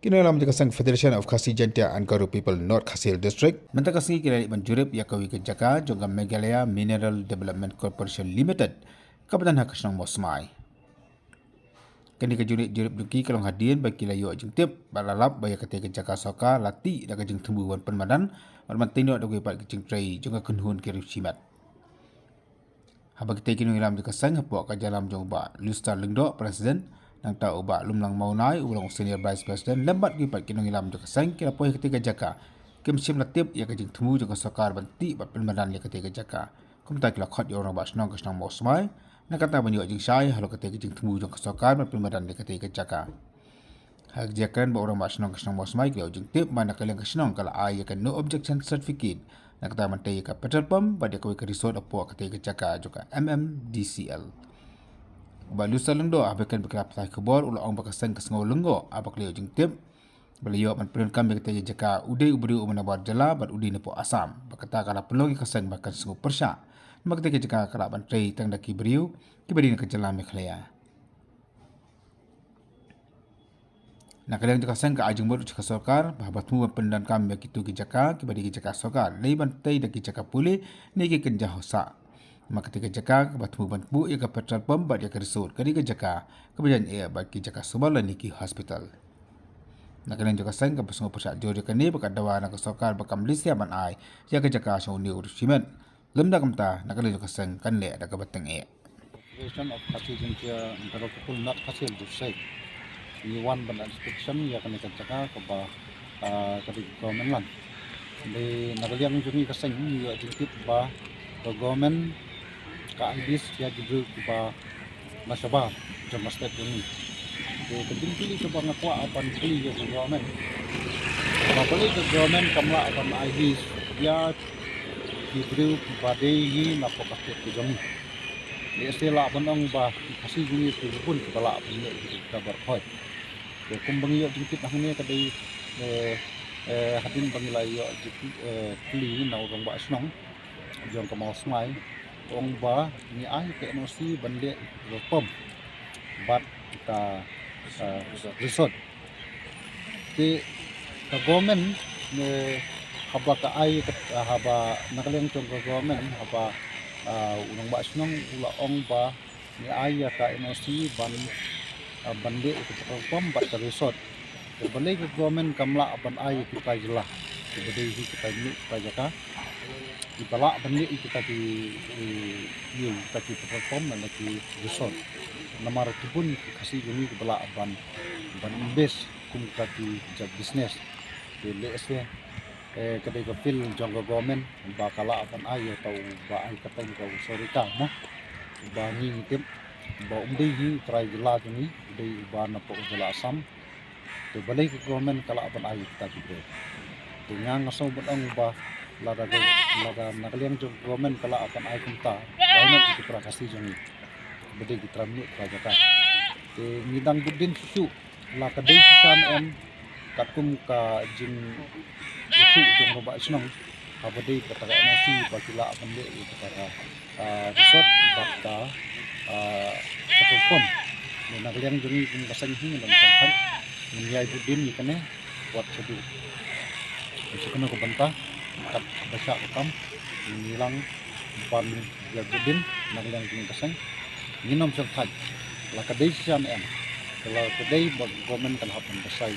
Kini dalam Kasang Federation of Khasi Jantia and Garo People North Khasi District. Mentang Khasi kira menjurip Yakawi ke Jaka juga Meghalaya Mineral Development Corporation Limited. Kapitan Hakasnong Mosmai. Kini ke jurip duki kalau hadirin bagi layu jeng tip balalap baya ketika Jaka Soka lati dak jeng tumbuhan permadan warman tino dak pat jeng trai juga kunhun kiri simat. Habang kita kini dalam Kasang hapok ka jalam jong ba Lustar Lengdo Presiden nang tahu ba lumlang maunai ulang senior vice president lembat gipat kini dalam Kasang kira poin ketika Jaka kimsim latip ya kajing temu juga sokar banti bat permadan ya ketika Jaka kumta kila khot yo orang ba snong kasnong mosmai nak kata banyu jing sai halo ketika jing temu juga sokar bat permadan ya ketika Jaka hak jakan ba orang ba snong kasnong mosmai kila jing tip mana kalian kasnong kala ai kan no objection certificate nak kata mantai ka petrol pump ba dia koi ke resort apo ketika Jaka juga MMDCL Balu salendo abakan berkelap tai kebor ulang bakasang kesengau lenggo abak leo jing tip beliau man perin kami kata Jaka udai ubri menabar jala bat udai nepo asam bakata kala pelogi keseng bahkan sengau persya makta Jaka kala bantai tang daki beriu kibadi ke jala Meghalaya nak kalian Jaka sang ka ajung bot Jaka Sokar bahabat mu pendan kami kitu Jaka kibadi Jaka Sokar lei bantai daki Jaka pulih niki kenjah hosa maka ketika Jaka bertemu bantu ia ke petrol pump bat dia ke resort ketika Jaka kemudian ia bagi Jaka Subala niki hospital nak kalian Jaka sang ke pesengau persat jor Jaka ni bakat dawa nak Sokar bakam Malaysia ban ai ia ke Jaka so ni urushimen lemda kamta nak kalian Jaka sang kan le ada ke batang ia Federation of Khasi Jantia and Garo People North Khasi District ni one ban inspection ya kan Jaka ke ba ketika government lan di nagaliang jumi kasang ni ya jingkit ba government ka Andes ya diberi ba nasabah jama state ini de penting pilih ke bang kuat apa pilih ke government apabila ke government kamla apa Andes ya diberi ba dei na pokaket ke jami de istilah banong ba kasih gini pun kepala punya kita berkhoi de kumbang yo dikit ahne kadai hadin bangilai yo pilih na orang ba snong jong kamau smai ong ba ni ai ke nosi bande pom bat kita resort di government ne haba ka ai haba nakaleng tong government haba unang ba snong ula ong ba ni ai ka nosi bande kita pom bat ka resort de bande government kamla ban ai kita jelah jadi kita ni kita Jaka di balak benda kita di kita di perform dan di resort nama pun kasih ini ke balak ban invest kum kita di job business di LSD kedai kafil jangka government bakala ban ayo atau ba ay katang kau sorika nah ba ni tip ba umdei try jela ni dei ba na po jela asam to balai ke government kala ban ayo kita di dengan ngasau batang ba lada nakaliang jong government kala akan ay kumta why not kita kasih jong bede kita mu Jaka te ngidang budin susu la kadai sisan em katum ka jing itu jong roba snong abade kata nasi bakila bende kata resort bakta perform nakaliang jong kum kasang hin dan kan nyai budin ikane buat sedu sekono ko banta kat baca kam nilang ban jagudin naglang jing kasang nginom sertai la kadai siam em kalau kadai government kan happen besai